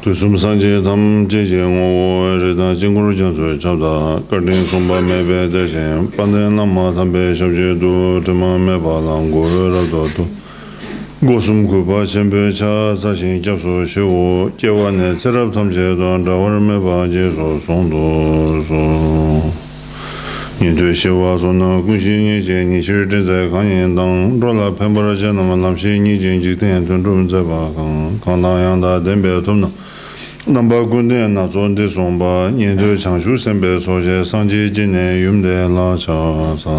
Tusum Sangye Tam Jeje Ngo Reda Jinguru Jansui Chabda Kardin Sumba Mebe Deshen Pande Nama Tambe Shabje Du Tima Meba Languru Radotu Gosum Kupa Sempé Cha Sashin Japsu Shivu Jewa Ne Tserab Tamje Duan Jawar Meba Jeso Songdu So Yintui Shiva Sona Kunshi Nije Nishir Tenzai Kanyin Dang Rola Pembara Janama Lamshi Nijin Jikten Tundrum Zeba Kang Yangda Denbe Tumna Namba Kunde Nazon De Somba Yintui Changshu Sempé Soje Sangye Jine Yumde La Cha Sa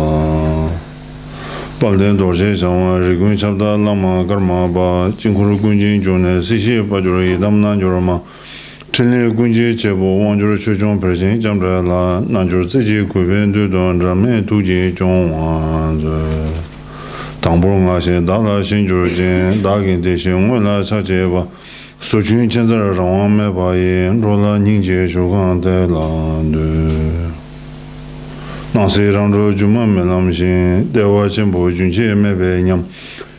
Balden Dorje Shangwa Rikun Chabda Lama Karma Ba Jinkuru Kunjin June Sishi Bajuri Damnan Jorama Chenle Kunji Chebo Wangjuru Chuchong Persin Jamra La Nanjur Ziji Kuben Dudon Rame Tuji Chong Wanzu Tangbur Nga Shin Dala Shinjur Jin Dagin Deshin Wala Chacheba Suchun Chendra Rawan Meba Yin Rola Ningje Shukan De Landu Nasi Rangzhu Juma Melam Shin Dewa Chenpo Junche Mebe Nyam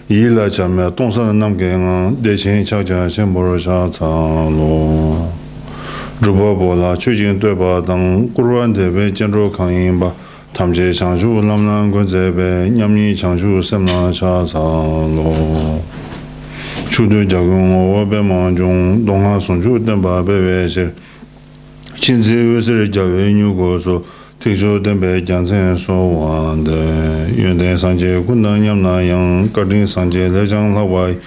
Yila Chame Tongsa Namke Nga Deshin Chakcha Chenpo Sha Ca Lo Drubwang Chujin Deba Dang Guruan Debe General Kangin Ba Tamje Changshu Lamlan Gunzebe Nyamni Changshu Semna Cha Sa Lo Chudu Jagung Wabe Manjung Dongha Songchu Denba Bebe She Chinzi Usiri Jawe Nyugo So Tikshu Denbe Jansen So Wande Yunde Sangye Kunda Nyamna Yang Kardin Sangye Lejang Lawai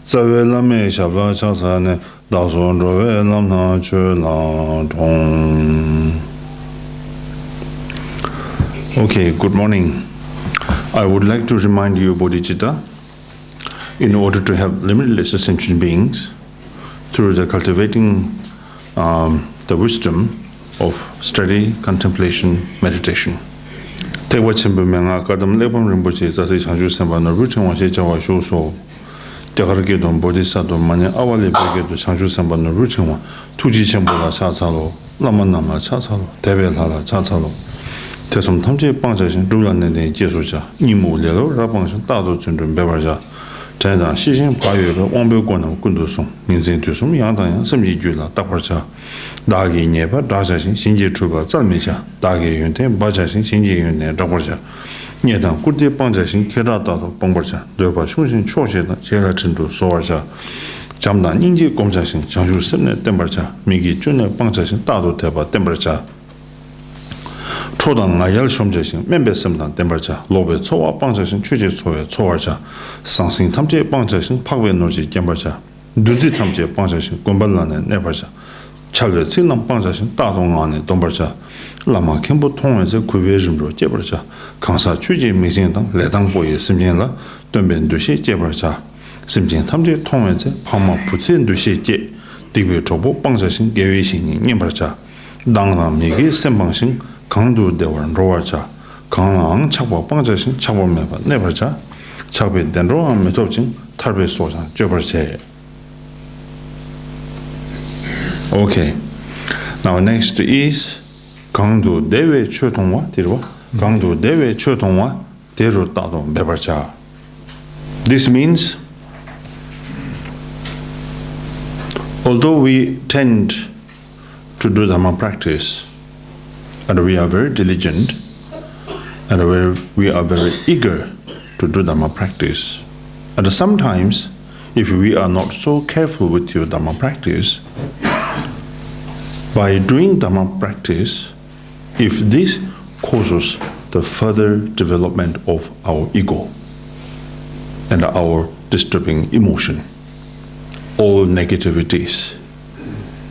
Zawe Lame Shabla Cha Sa Ne Okay, good morning. I would like to remind you, Bodhisattva, in order to have limitless ascension beings, through the cultivating the wisdom of study, contemplation, meditation. Trengwa Chenpo Menga Kadam Lepam Rinpoche Zasi Changchub Senpa Norbü Trengwa She Jawa Shu So Degargedon Bodhisattvamaņyāvalī Begedu Changchub Senpa Norbü Trengwa Tuji Chenpo La Cha Ca Lo Lama Nama Cha Ca Lo Debe La La Cha Ca Lo Tesum Tamche Bangcha Shin Drubwang Nenden Jesu Cha Nimu Lelo Rabang Shin Dadu Chundrun Bebar Cha Chaydan Xixin Payue Le Wangbyo Guanam Gundu Song Ningzen Tusum Yangdang Yang Semji Ju La Dakbar Cha Dagi Nyepa Dacha Shin Xingye Chuba Zalmi Cha Dagi Yunten Bacha Shin Xingye Yunten Dakbar Cha Nyedang Kurdi Bangcha Shin Kera Dadu Bangbar Cha Deba Shungshin Choshe Da Chela Chendu Soar Cha Jamdan Ningje Gomcha Shin Changshu Semne Denbar Cha Migi Chune Bangcha Shin Dadu Teba Denbar Cha 초당 나열 솨om제신 멤베섬단 덴버자 로베 초와 방자신 추제 초에 초월자 상신 탐제 방자신 파괴 노지 겜버자 누지 탐제 방자신 권발라네 네버자 찰레 진남 방자신 다동안에 동버자 라마 캠부 통해서 구베즘로 제버자 강사 추제 미신당 레당보에 심진라 돈변도시 제버자 심진 탐제 통해서 파마 부친도시 제 디베 조보 방자신 계획신이 님버자 당당 미기 sem방신 강도 대원 로와자 강왕 착보 방자신 착보 매바 네버자 착배 된로 메토진 탈배 소장 저버세. Okay, now next is 강도 대외 최동화 데로 강도 대외 최동화 데로 따도 매버자. This means although we tend to do Dhamma practice and we are very diligent and we are very eager to do Dhamma practice. And sometimes, if we are not so careful with your Dhamma practice, by doing Dhamma practice, if this causes the further development of our ego and our disturbing emotion, all negativities,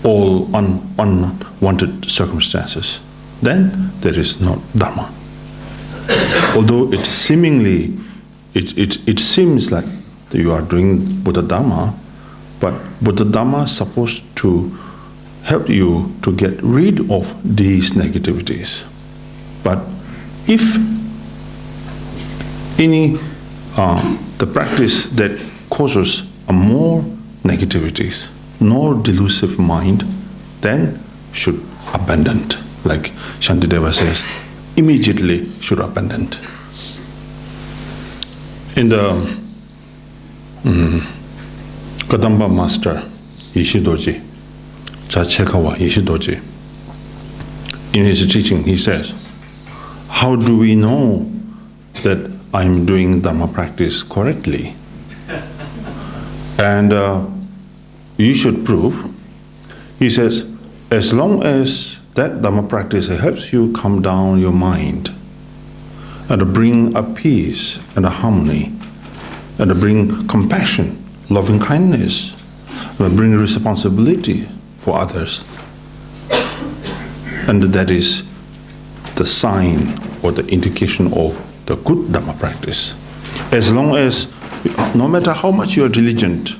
all unwanted circumstances, then there is not Dhamma. Although it seemingly, it seems like you are doing Buddha Dhamma, but Buddha Dhamma is supposed to help you to get rid of these negativities. But if any the practice that causes a more negativities, more delusive mind, then should abandon. Like Shantideva says, immediately should abandon. In the Kadamba master, Ishidoji, In his teaching, he says, how do we know that I'm doing Dhamma practice correctly? And you should prove. He says, as long as that Dhamma practice helps you calm down your mind and bring a peace and a harmony and bring compassion, loving kindness, and bring responsibility for others, and that is the sign or the indication of the good Dhamma practice. As long as, no matter how much you are diligent,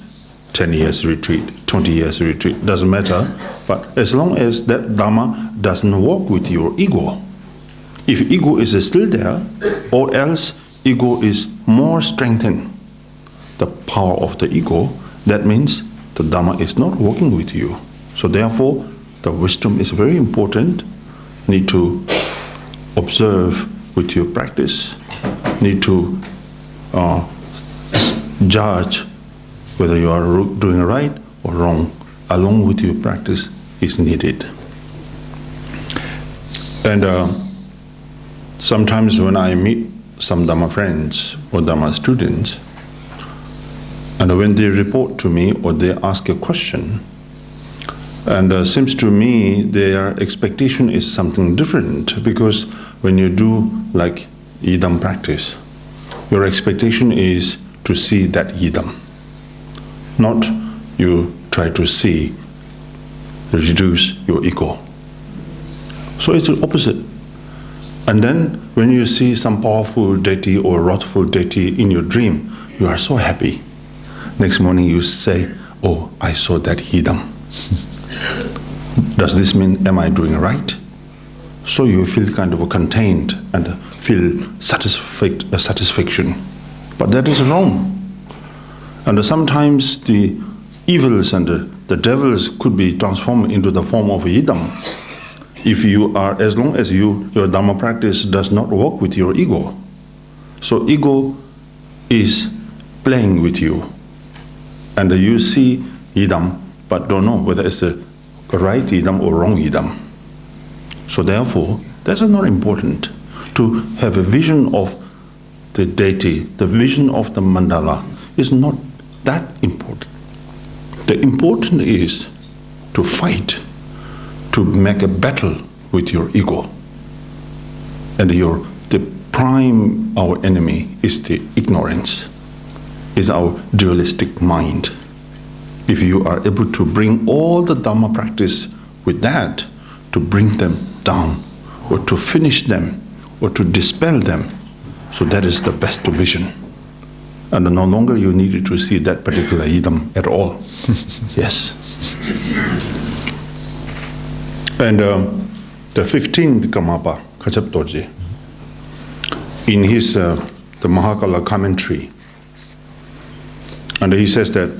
10 years retreat, 20 years retreat, doesn't matter, but as long as that Dhamma doesn't work with your ego. If ego is still there, or else ego is more strengthened, the power of the ego, that means the Dhamma is not working with you. So therefore, the wisdom is very important. Need to observe with your practice, need to judge whether you are doing right or wrong, along with your practice is needed. And sometimes when I meet some Dhamma friends or Dhamma students, and when they report to me or they ask a question, and seems to me their expectation is something different, because when you do like Yidam practice, your expectation is to see that Yidam, not you try to see, reduce your ego. So it's the opposite. And then when you see some powerful deity or wrathful deity in your dream, you are so happy. Next morning you say, oh, I saw that Yidam. Does this mean, am I doing right? So you feel kind of contained and feel satisfaction. But that is wrong. And sometimes the evils and the devils could be transformed into the form of Yidam. If you are, as long as your Dhamma practice does not work with your ego. So ego is playing with you. And you see Yidam, but don't know whether it's a right Yidam or wrong Yidam. So therefore, that's not important. To have a vision of the deity, the vision of the mandala is not that important. The important is to fight, to make a battle with your ego. And the prime, our enemy, is the ignorance, is our dualistic mind. If you are able to bring all the Dhamma practice with that, to bring them down, or to finish them, or to dispel them, so that is the best vision. And no longer you needed to see that particular Yidam at all. Yes. And the 15th Karmapa, Kachab Dorje, in his the Mahakala commentary, and he says that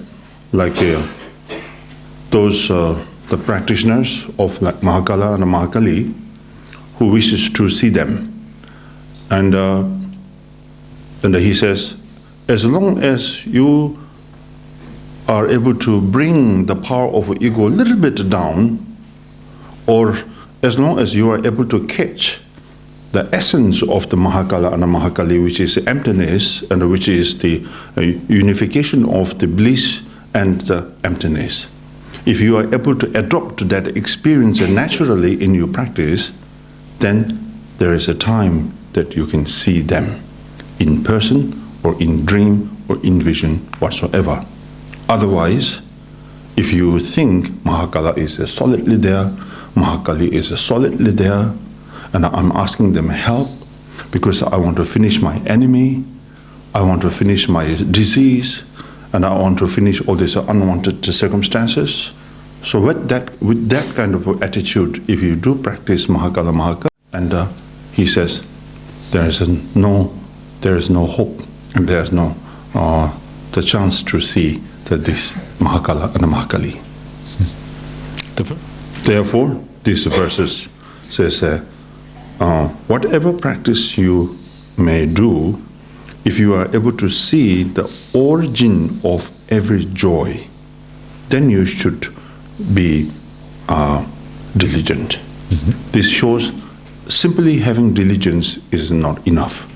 like those the practitioners of like Mahakala and Mahakali who wishes to see them, and he says, as long as you are able to bring the power of ego a little bit down, or as long as you are able to catch the essence of the Mahakala and the Mahakali, which is emptiness, and which is the unification of the bliss and the emptiness. If you are able to adopt that experience naturally in your practice, then there is a time that you can see them in person or in dream or in vision whatsoever. Otherwise, if you think Mahakala is solidly there, Mahakali is solidly there, and I'm asking them help because I want to finish my enemy, I want to finish my disease, and I want to finish all these unwanted circumstances. So with that kind of attitude, if you do practice Mahakala, and he says there is no hope, and there is no the chance to see that this Mahakala and Mahakali. Therefore, these verses says, whatever practice you may do, if you are able to see the origin of every joy, then you should be diligent. This shows simply having diligence is not enough.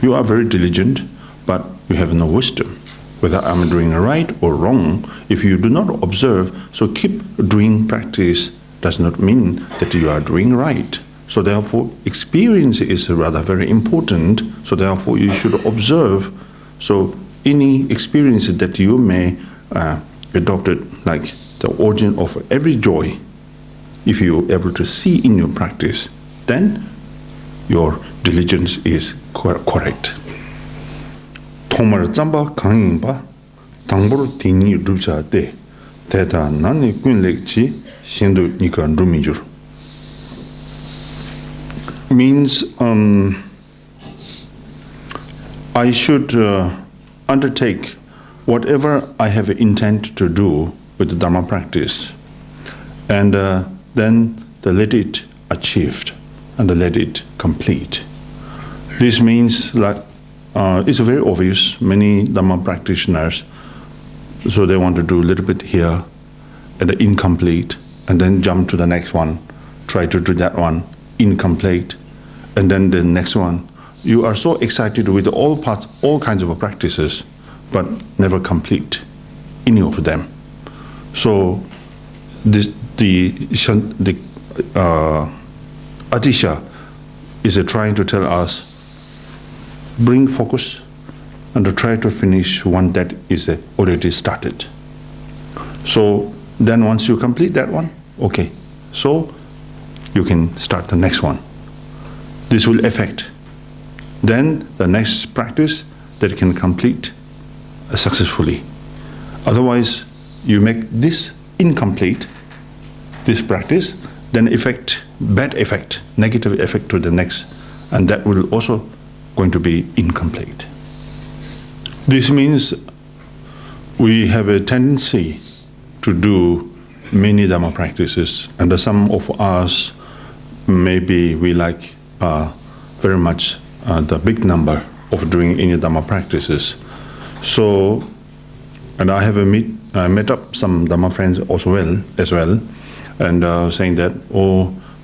You are very diligent, but you have no wisdom. Whether I'm doing right or wrong, if you do not observe, so keep doing practice does not mean that you are doing right. So therefore, experience is rather very important. So therefore, you should observe. So any experience that you may adopt it, like the origin of every joy, if you're able to see in your practice, then your diligence is correct. Tomar zamba kangingba tangbor tini rupcha de teta nani kunlekchi shindu nika rumijur. Means I should undertake whatever I have intent to do with the Dharma practice, and then let it achieved and let it complete. This means like it's very obvious. Many Dharma practitioners, so they want to do a little bit here and incomplete, and then jump to the next one, try to do that one, incomplete, and then the next one. You are so excited with all parts, all kinds of practices, but never complete any of them. So the Atisha is trying to tell us, bring focus and to try to finish one that is already started. So then once you complete that one, okay, so you can start the next one. This will affect then the next practice that can complete successfully. Otherwise, you make this incomplete, this practice, then bad effect, negative effect to the next, and that will also going to be incomplete. This means we have a tendency to do many Dhamma practices, and some of us maybe we like very much the big number of doing any Dhamma practices. So, and I have met up some Dhamma friends as well, and saying that,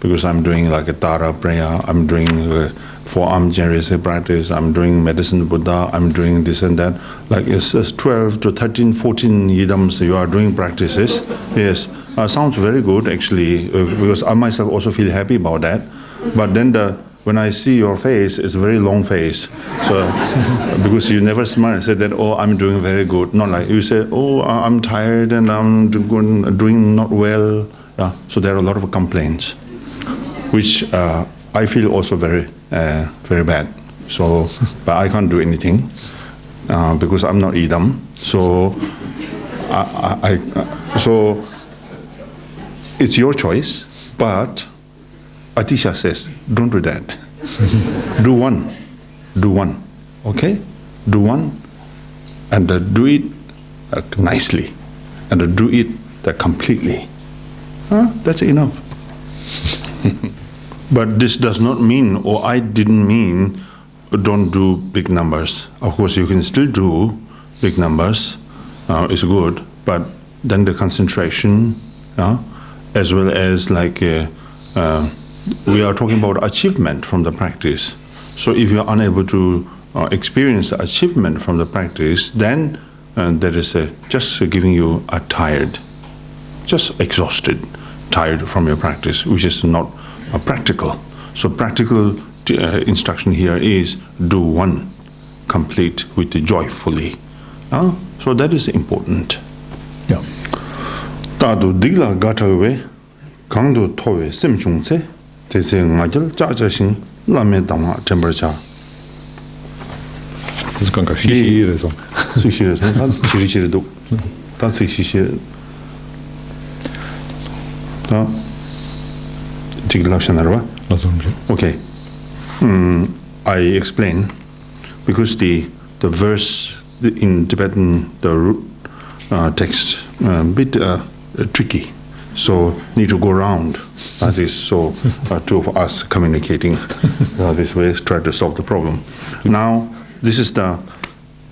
because I'm doing like a Tara prayer, I'm doing forearm generation practice, I'm doing medicine Buddha, I'm doing this and that, like it's 12 to 13, 14 yidams you are doing practices. Yes, sounds very good actually, because I myself also feel happy about that. But then when I see your face, it's a very long face. So, because you never smile, say that, I'm doing very good. Not like you say, I'm tired and I'm doing not well. So there are a lot of complaints, which I feel also very bad. So, but I can't do anything because I'm not idam. So, so it's your choice. But Atisha says, don't do that. do one, okay? Do one, and do it nicely, and do it completely. That's enough. But this does not mean, or I didn't mean, don't do big numbers. Of course, you can still do big numbers. It's good, but then the concentration, as well as like we are talking about achievement from the practice. So if you are unable to experience the achievement from the practice, then that is just giving you a tired, just exhausted, tired from your practice, which is not practical. So practical instruction here is do one, complete with joyfully. So that is important. Yeah. Tadu digla gatawe, kangdo towe semchungse, tese ngajal jajashin lame dhamma temperature. Das kan ka shishire so. Shishire so, shishire do. That's shishire. Okay. I explain because the verse in Tibetan, the root text a bit tricky, so need to go around. That is so two of us communicating this way, try to solve the problem. Now this is the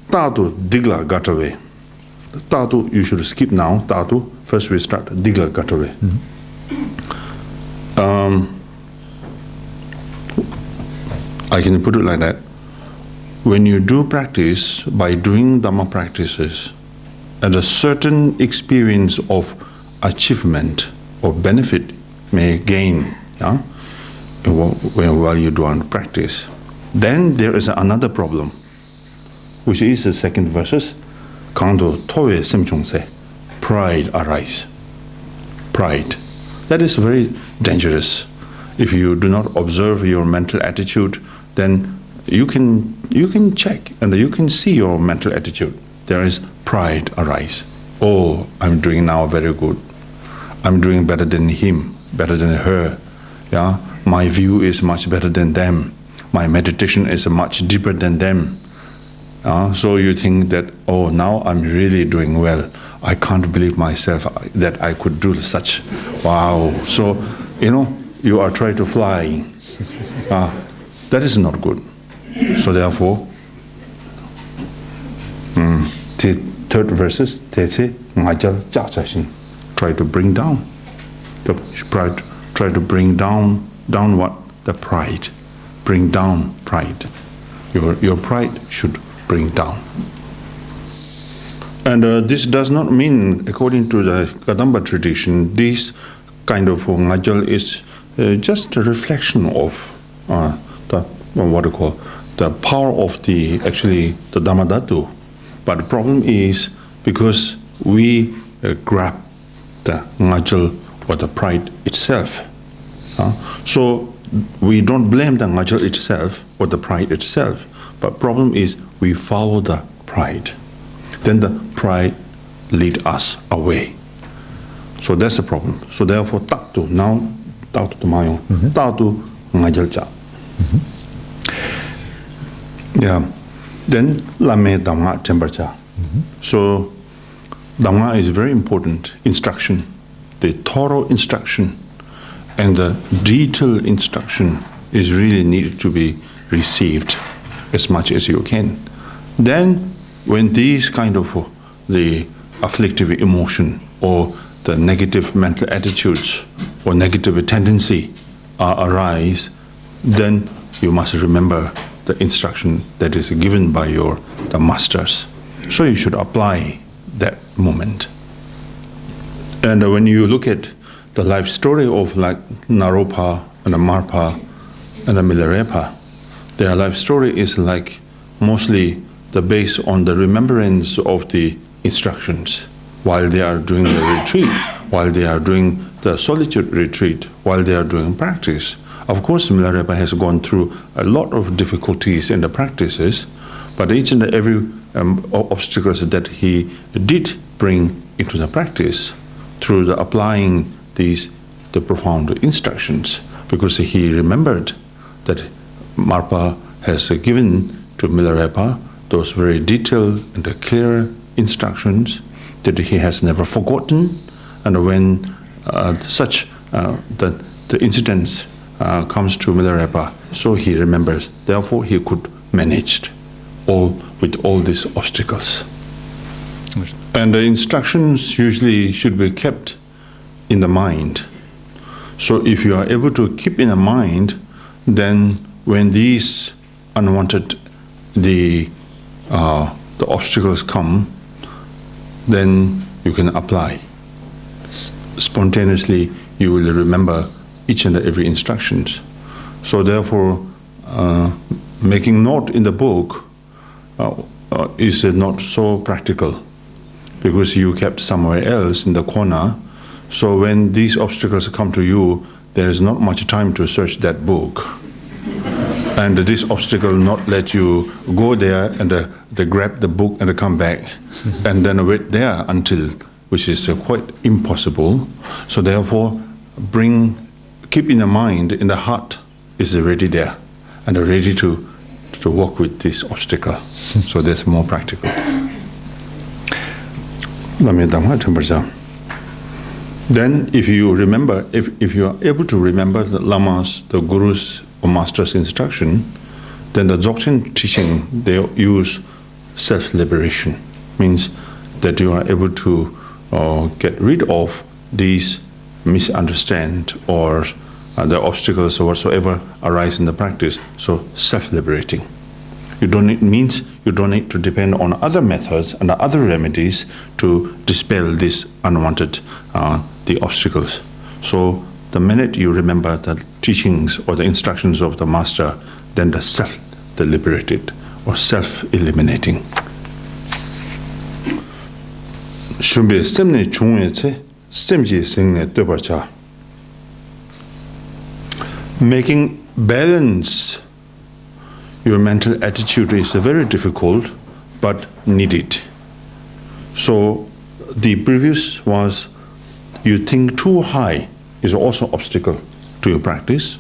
Tadu Digla Gatawe. Tatu, you should skip now. Tatu, first we start Digla Gatore. I can put it like that. When you do practice, by doing Dhamma practices, and a certain experience of achievement or benefit may gain, yeah, while you do practice. Then there is another problem, which is the second verses. Kando towe semchungse, pride arise. Pride. That is very dangerous. If you do not observe your mental attitude, then you can check and you can see your mental attitude. There is pride arise. Oh, I'm doing now very good. I'm doing better than him, better than her. Yeah, my view is much better than them. My meditation is much deeper than them. So you think that, oh, now I'm really doing well. I can't believe myself that I could do such. Wow. So, you are trying to fly. That is not good. So therefore, the third verses, try to bring down. Try to bring down what? The pride. Bring down pride. Your pride should bring down. And this does not mean, according to the Kadamba tradition, this kind of ngajal is just a reflection of the power of the Dhammadhatu. But the problem is because we grab the ngajal or the pride itself. So we don't blame the ngajal itself or the pride itself. But problem is we follow the pride. Then the pride lead us away. So that's the problem. So therefore, tatu now, tatu tumayo, tatu ngajalja. Yeah. Then lame dhamma tempercha. So dhamma is very important instruction, the thorough instruction, and the detailed instruction is really needed to be received as much as you can. Then when these kind of the afflictive emotion or the negative mental attitudes or negative tendency arise, then you must remember the instruction that is given by the masters. So you should apply that moment. And when you look at the life story of like Naropa and Marpa and Milarepa, their life story is like mostly based on the remembrance of the instructions while they are doing the retreat, while they are doing the solitude retreat, while they are doing practice. Of course, Milarepa has gone through a lot of difficulties in the practices, but each and every obstacles that he did bring into the practice through the applying the profound instructions, because he remembered that Marpa has given to Milarepa those very detailed and clear instructions that he has never forgotten. And when the incidents comes to Milarepa, so he remembers. Therefore, he could manage with all these obstacles. And the instructions usually should be kept in the mind. So if you are able to keep in the mind, then when these unwanted the obstacles come, then you can apply. Spontaneously, you will remember each and every instructions. So therefore, making note in the book is not so practical, because you kept somewhere else in the corner. So when these obstacles come to you, there is not much time to search that book. And this obstacle not let you go there and they grab the book and come back and then wait there until, which is quite impossible. So therefore, keep in the mind, in the heart, is already there and ready to work with this obstacle. So that's more practical. Then if you remember, if you are able to remember the lamas, the gurus or master's instruction, then the Dzogchen teaching, they use self-liberation. Means that you are able to get rid of these misunderstandings or the obstacles or whatsoever arise in the practice. So self-liberating. You don't need to depend on other methods and other remedies to dispel these unwanted the obstacles. So the minute you remember the teachings or the instructions of the master, then the liberated or self-eliminating. Shumbe semne chungye che semji singne dobacha. Making balance your mental attitude is very difficult, but needed. So the previous was you think too high is also obstacle to your practice,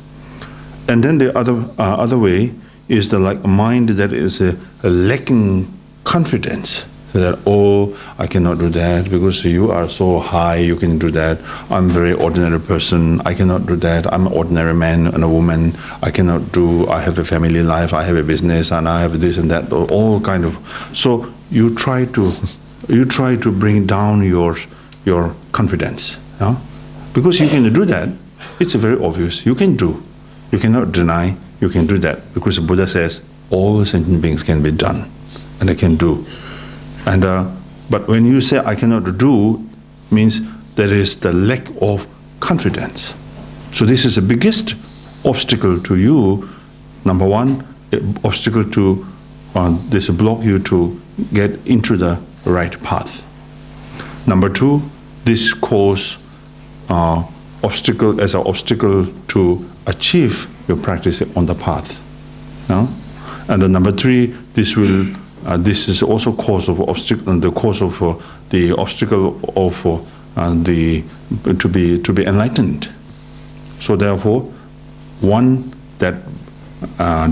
and then the other way is the like mind that is a lacking confidence. That, oh, I cannot do that because you are so high, you can do that. I'm a very ordinary person, I cannot do that. I'm an ordinary man and a woman, I cannot do, I have a family life, I have a business, and I have this and that, all kind of. So you try to bring down your confidence. Yeah? Because you can do that, it's very obvious, you can do. You cannot deny, you can do that. Because the Buddha says, all sentient beings can be done, and they can do. And but when you say I cannot do, means there is the lack of confidence. So this is the biggest obstacle to you. Number one, obstacle to this block you to get into the right path. Number two, this cause obstacle as an obstacle to achieve your practice on the path. No? And number three, this will. This is also cause of obstacle. The cause of the obstacle of to be enlightened. So therefore, one that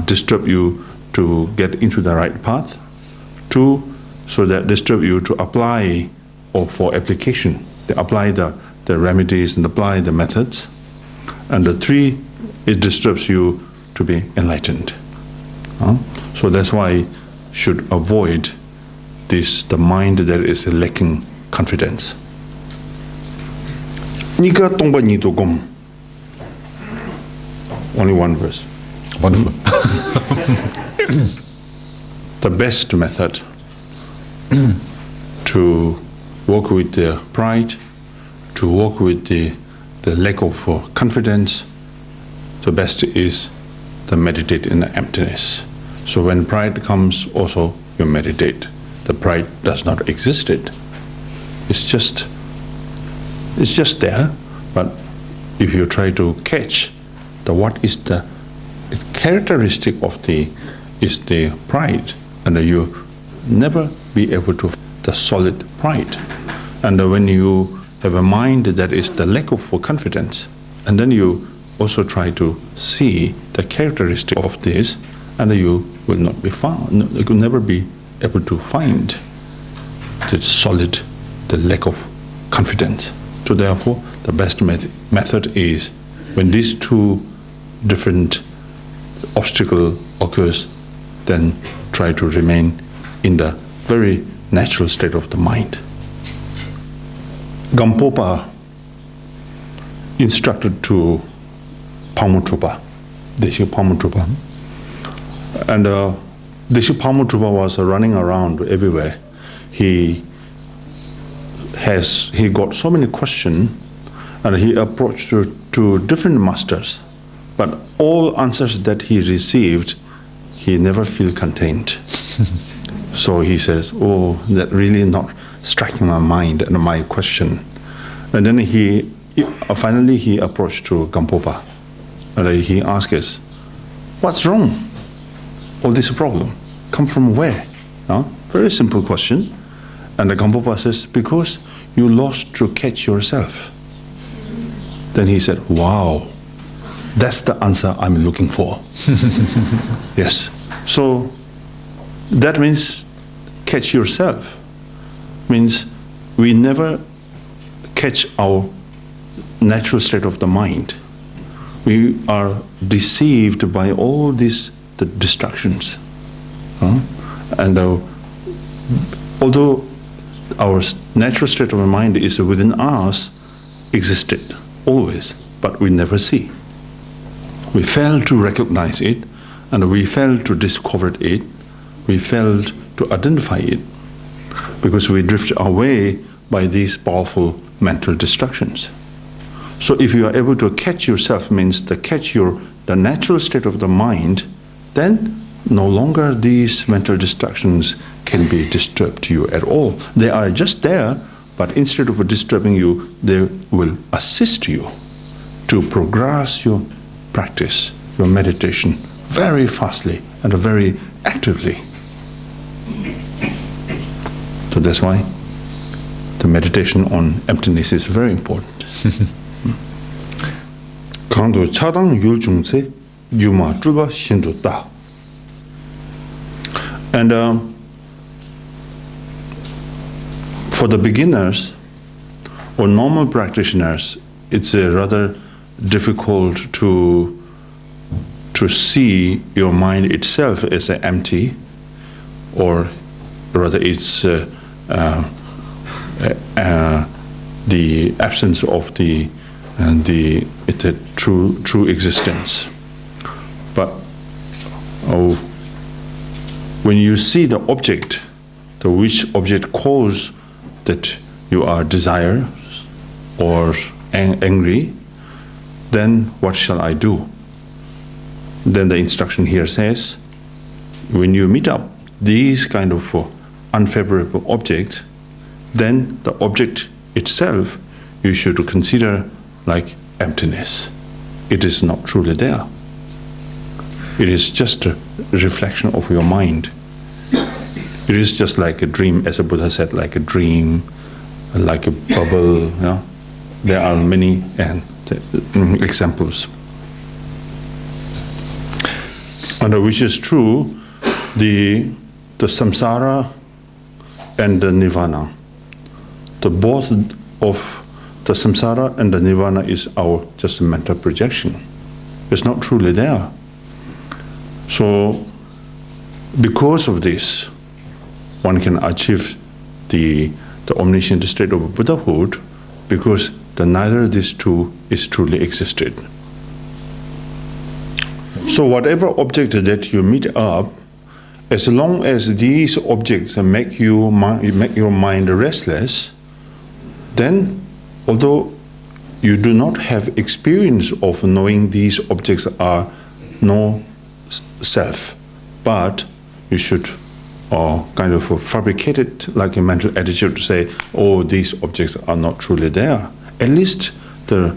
disturb you to get into the right path. Two, so that disturb you to apply or for application. They apply the remedies and apply the methods. And the three, it disturbs you to be enlightened. So that's why should avoid this, the mind that is lacking confidence. Nika tongba ni to gom. Only one verse. Wonderful. The best method to work with the pride, to work with the lack of confidence, the best is to meditate in the emptiness. So when pride comes, also you meditate. The pride does not exist. It's just there. But if you try to catch what is the characteristic of the pride, and you never be able to the solid pride. And when you have a mind that is the lack of confidence, and then you also try to see the characteristic of this, and you will not be found. You will never be able to find the solid, the lack of confidence. So therefore, the best method is when these two different obstacles occurs, then try to remain in the very natural state of the mind. Gampopa instructed to Pāmuṭrupa, Deshe Pāmuṭrupa. And Deshe Pāmuṭrupa was running around everywhere. He got so many questions, and he approached to different masters. But all answers that he received, he never feel content. So he says, oh, that really not striking my mind and my question. And then finally he approached to Gampopa, and he asked us, what's wrong? All this problem come from where? Very simple question. And the Gampopa says, because you lost to catch yourself. Then he said, wow, that's the answer I'm looking for. Yes. So that means catch yourself. Means we never catch our natural state of the mind. We are deceived by all these the distractions. And although our natural state of mind is within us, existed always, but we never see. We fail to recognize it, and we fail to discover it. We fail to identify it, because we drift away by these powerful mental distractions. So if you are able to catch yourself, means to catch the natural state of the mind, then no longer these mental distractions can be disturbed to you at all. They are just there, but instead of disturbing you, they will assist you to progress your practice, your meditation, very fastly and very actively. So that's why the meditation on emptiness is very important. Kando chadang yulchungse yuma truba shindu ta. And for the beginners or normal practitioners, it's rather difficult to see your mind itself as empty, or rather it's the absence of the true existence. But when you see the object, which object cause that you are desirous or angry, then what shall I do? Then the instruction here says, when you meet up these kind of unfavorable objects, then the object itself you should consider like emptiness. It is not truly there. It is just a reflection of your mind. It is just like a dream, as a Buddha said, like a dream, like a bubble. You know? There are many examples. And which is true, the samsara and the nirvana, the both of the samsara and the nirvana is our just a mental projection. It's not truly there. So because of this, one can achieve the omniscient state of Buddhahood, because neither of these two is truly existed. So whatever object that you meet up, as long as these objects make your mind restless, then although you do not have experience of knowing these objects are no self, but you should kind of fabricate it like a mental attitude to say, oh, these objects are not truly there. At least the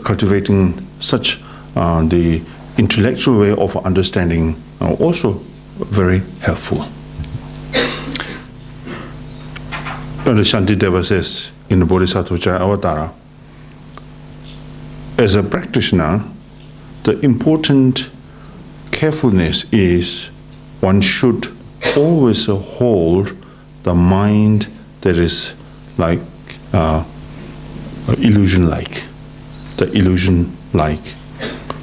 cultivating such the intellectual way of understanding are also very helpful. And the Shantideva says in the Bodhisattva as a practitioner, the important carefulness is one should always hold the mind that is like illusion-like,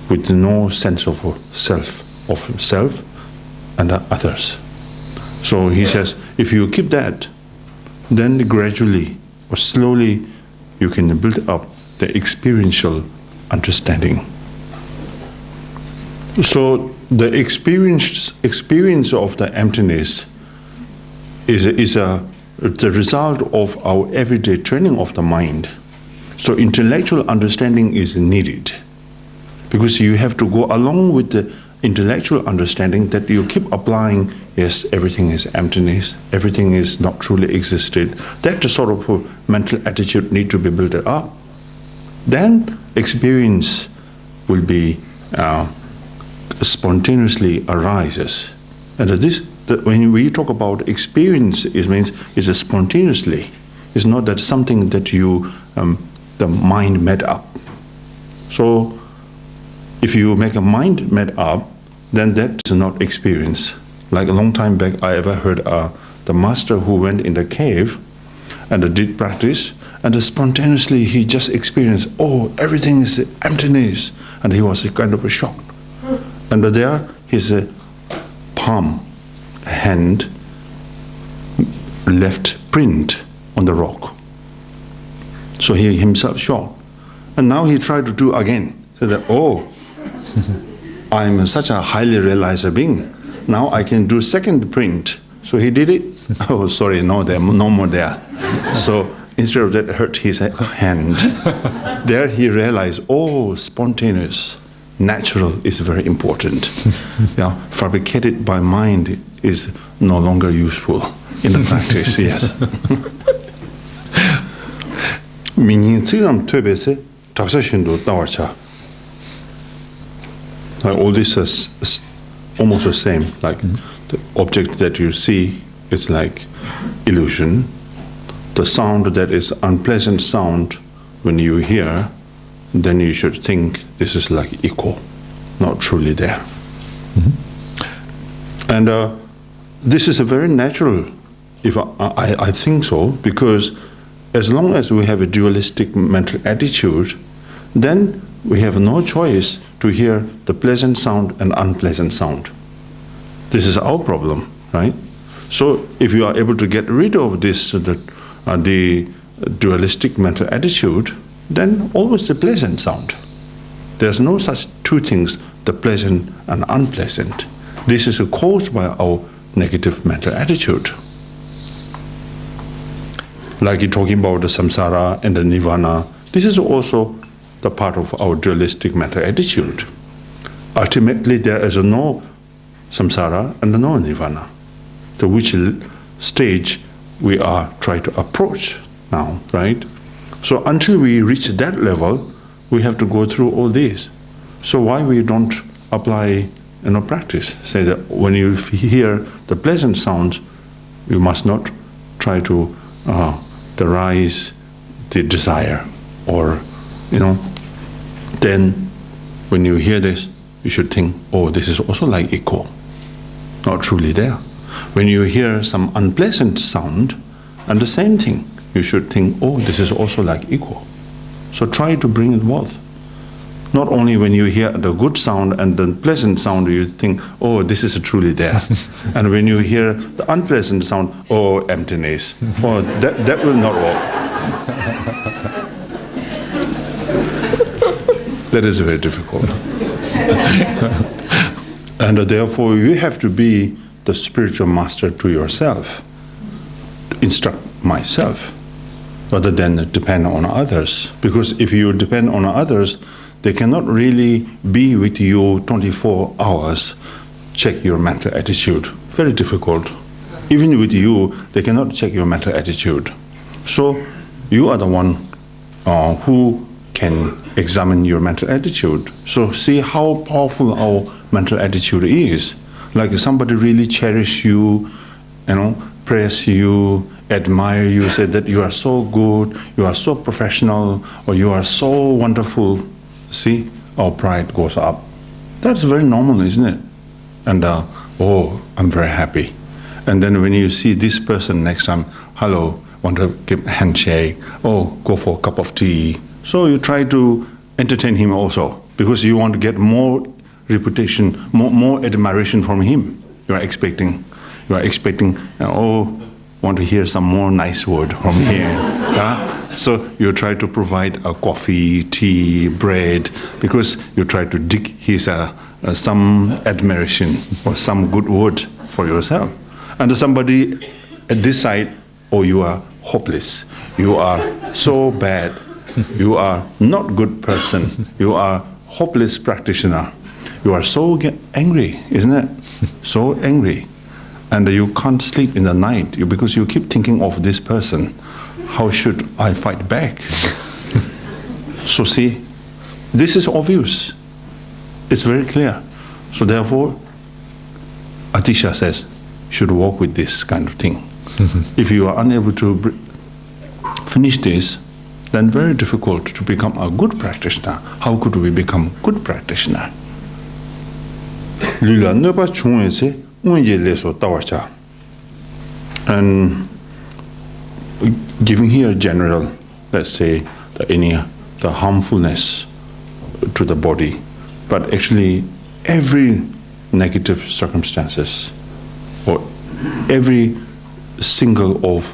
with no sense of self and others. So he says, if you keep that, then gradually or slowly you can build up the experiential understanding. So the experience of the emptiness is the result of our everyday training of the mind. So intellectual understanding is needed, because you have to go along with the intellectual understanding that you keep applying, yes, everything is emptiness, everything is not truly existed. That sort of mental attitude need to be built up. Then experience will be spontaneously arises. And when we talk about experience, it means it's a spontaneously. It's not that something that you the mind made up. So if you make a mind made up, then that's not experience. Like a long time back, I ever heard the master who went in the cave and did practice, and spontaneously he just experienced, oh, everything is emptiness, and he was kind of shocked. And there his palm, hand, left print on the rock. So he himself shocked. And now he tried to do again. So that, oh, I'm such a highly realized being. Now I can do second print. So he did it. Oh, sorry, no more there. So instead of that, hurt his hand. There he realized, oh, spontaneous, natural is very important. Yeah, fabricated by mind is no longer useful in the practice, yes. All this is almost the same. Like the object that you see is like illusion. The sound that is unpleasant sound, when you hear, then you should think this is like echo, not truly there. And this is a very natural, if I think so, because as long as we have a dualistic mental attitude, then we have no choice to hear the pleasant sound and unpleasant sound. This is our problem, right? So if you are able to get rid of this, the dualistic mental attitude, then always the pleasant sound. There's no such two things, the pleasant and unpleasant. This is caused by our negative mental attitude. Like you're talking about the samsara and the nirvana, this is also the part of our dualistic mental attitude. Ultimately, there is no samsara and no nirvana, to which stage we are trying to approach now, right? So until we reach that level, we have to go through all this. So why we don't apply practice? Say that when you hear the pleasant sounds, you must not try to rise the desire, or then when you hear this, you should think, oh, this is also like echo, not truly there. When you hear some unpleasant sound, and the same thing, you should think, oh, this is also like echo. So try to bring it both. Not only when you hear the good sound and the pleasant sound, you think, oh, this is truly there. And when you hear the unpleasant sound, oh, emptiness. Oh, that will not work. That is very difficult. And therefore, you have to be the spiritual master to yourself, to instruct myself, rather than depend on others. Because if you depend on others, they cannot really be with you 24 hours, check your mental attitude. Very difficult. Even with you, they cannot check your mental attitude. So you are the one who can examine your mental attitude. So see how powerful our mental attitude is. Like somebody really cherish you, praise you, admire you, say that you are so good, you are so professional, or you are so wonderful. See, our pride goes up. That's very normal, isn't it? And oh, I'm very happy. And then when you see this person next time, hello, want to give a handshake, oh, go for a cup of tea. So you try to entertain him also, because you want to get more reputation, more admiration from him. You are expecting, oh, want to hear some more nice word from him. So you try to provide a coffee, tea, bread, because you try to dig his some admiration or some good word for yourself. And somebody at this side, oh, you are hopeless. You are so bad. You are not good person. You are hopeless practitioner. You are so angry, isn't it? So angry. And you can't sleep in the night because you keep thinking of this person. How should I fight back? So see, this is obvious. It's very clear. So therefore, Atisha says, should walk with this kind of thing. If you are unable to finish this, then very difficult to become a good practitioner. How could we become good practitioner? And giving here general, let's say, the harmfulness to the body, but actually every negative circumstances or every single of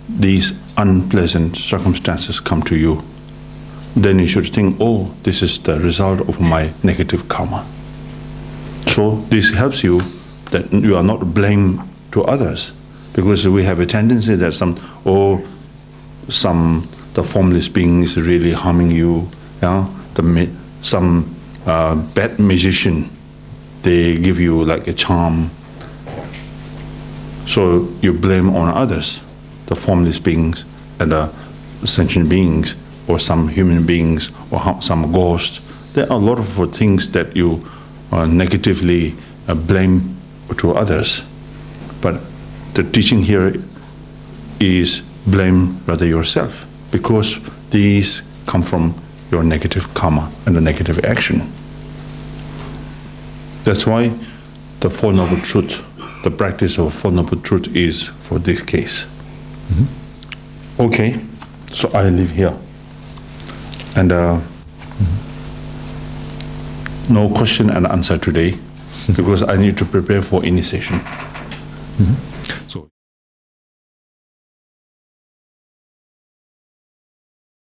these unpleasant circumstances come to you, then you should think, oh, this is the result of my negative karma. So this helps you that you are not blamed to others, because we have a tendency that the formless being is really harming you. Some bad magician, they give you like a charm. So you blame on others, the formless beings and the sentient beings, or some human beings, or some ghosts. There are a lot of things that you negatively blame to others. But the teaching here is blame rather yourself, because these come from your negative karma and the negative action. That's why the Four Noble Truth, the practice of Four Noble Truth is for this case. Okay, so I leave here. And no question and answer today, because I need to prepare for initiation.